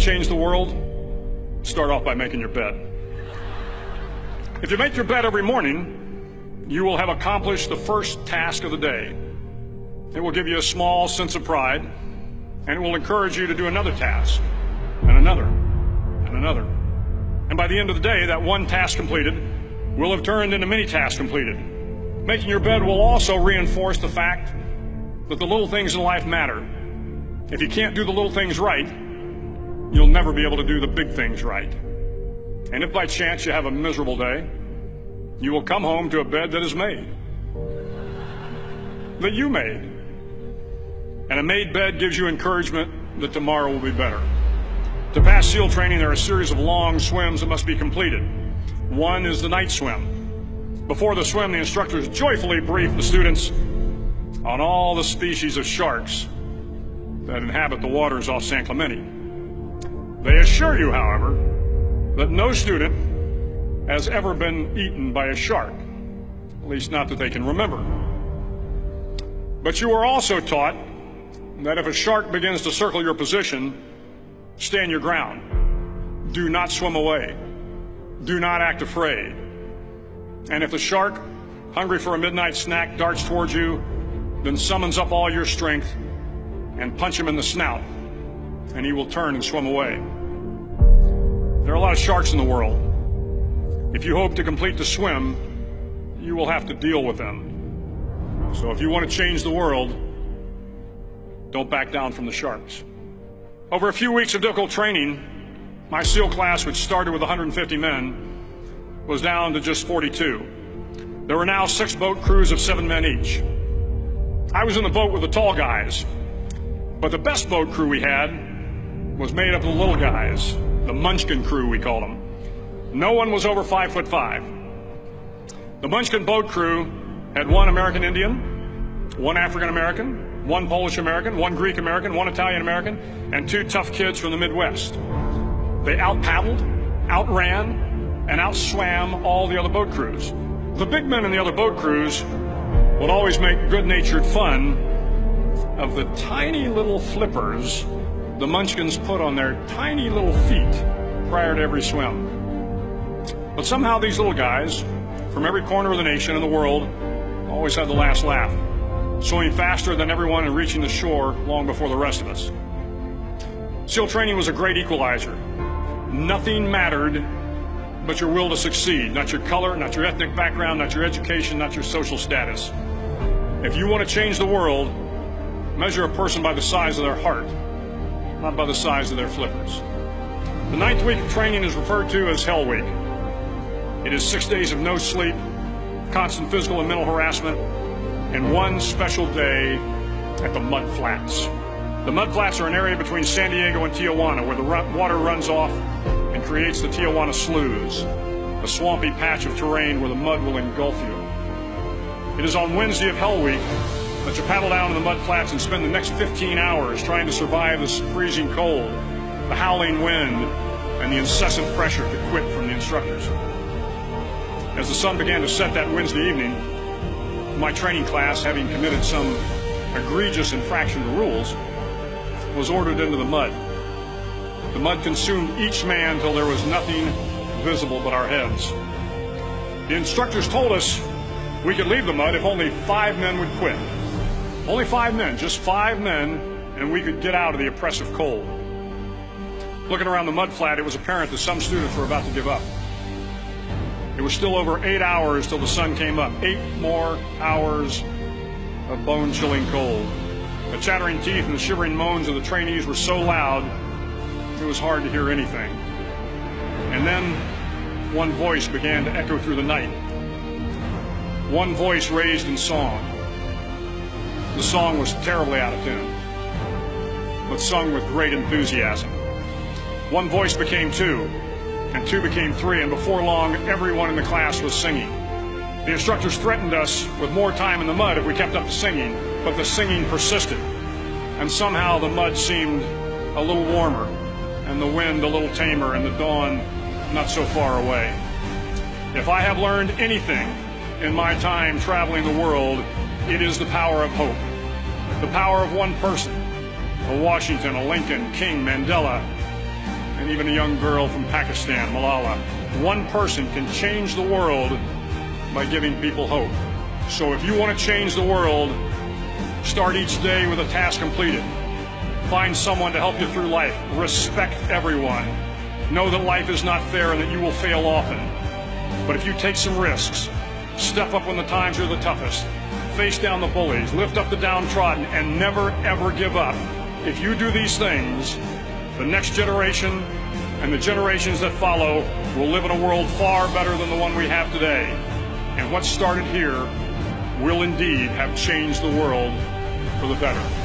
change the world? Start off by making your bed. If you make your bed every morning, you will have accomplished the first task of the day. It will give you a small sense of pride, and it will encourage you to do another task, and another, and another. And by the end of the day, that one task completed will have turned into many tasks completed. Making your bed will also reinforce the fact that the little things in life matter. If you can't do the little things right, you'll never be able to do the big things right. And if by chance you have a miserable day, you will come home to a bed that is made, that you made. And a made bed gives you encouragement that tomorrow will be better. To pass SEAL training, there are a series of long swims that must be completed. One is the night swim. Before the swim, the instructors joyfully brief the students on all the species of sharks that inhabit the waters off San Clemente. They assure you, however, that no student has ever been eaten by a shark, at least not that they can remember. But you are also taught that if a shark begins to circle your position, stand your ground. Do not swim away. Do not act afraid. And if the shark, hungry for a midnight snack, darts towards you, then summons up all your strength and punch him in the snout, and he will turn and swim away. There are a lot of sharks in the world. If you hope to complete the swim, you will have to deal with them. So if you want to change the world, don't back down from the sharks. Over a few weeks of difficult training, my SEAL class, which started with 150 men, was down to just 42. There were now 6 boat crews of 7 men each. I was in the boat with the tall guys, but the best boat crew we had was made up of the little guys, the Munchkin crew, we called them. No one was over 5'5". The Munchkin boat crew had 1 American Indian, 1 African American, 1 Polish American, 1 Greek American, 1 Italian American, and 2 tough kids from the Midwest. They out-paddled, outran, and outswam all the other boat crews. The big men in the other boat crews would always make good-natured fun of the tiny little flippers the Munchkins put on their tiny little feet prior to every swim. But somehow these little guys from every corner of the nation and the world always had the last laugh, swimming faster than everyone and reaching the shore long before the rest of us. SEAL training was a great equalizer. Nothing mattered but your will to succeed, not your color, not your ethnic background, not your education, not your social status. If you want to change the world, measure a person by the size of their heart, not by the size of their flippers. The 9th week of training is referred to as Hell Week. It is 6 days of no sleep, constant physical and mental harassment, and 1 special day at the Mud Flats. The Mud Flats are an area between San Diego and Tijuana where the water runs off and creates the Tijuana Sloughs, a swampy patch of terrain where the mud will engulf you. It is on Wednesday of Hell Week that you paddle down to the Mud Flats and spend the next 15 hours trying to survive the freezing cold, the howling wind, and the incessant pressure to quit from the instructors. As the sun began to set that Wednesday evening, my training class, having committed some egregious infraction to rules, was ordered into the mud. The mud consumed each man till there was nothing visible but our heads. The instructors told us we could leave the mud if only 5 men would quit. Only 5 men, just 5 men, and we could get out of the oppressive cold. Looking around the mud flat, it was apparent that some students were about to give up. It was still over 8 hours till the sun came up. 8 more hours of bone-chilling cold. The chattering teeth and the shivering moans of the trainees were so loud, it was hard to hear anything. And then one voice began to echo through the night. One voice raised in song. The song was terribly out of tune, but sung with great enthusiasm. One voice became 2, and 2 became 3, and before long, everyone in the class was singing. The instructors threatened us with more time in the mud if we kept up the singing, but the singing persisted, and somehow the mud seemed a little warmer, and the wind a little tamer, and the dawn not so far away. If I have learned anything in my time traveling the world, it is the power of hope. The power of one person, a Washington, a Lincoln, King, Mandela, and even a young girl from Pakistan, Malala. One person can change the world by giving people hope. So if you want to change the world, start each day with a task completed. Find someone to help you through life. Respect everyone. Know that life is not fair and that you will fail often. But if you take some risks, step up when the times are the toughest, face down the bullies, lift up the downtrodden, and never ever give up. If you do these things, the next generation and the generations that follow will live in a world far better than the one we have today. And what started here will indeed have changed the world for the better.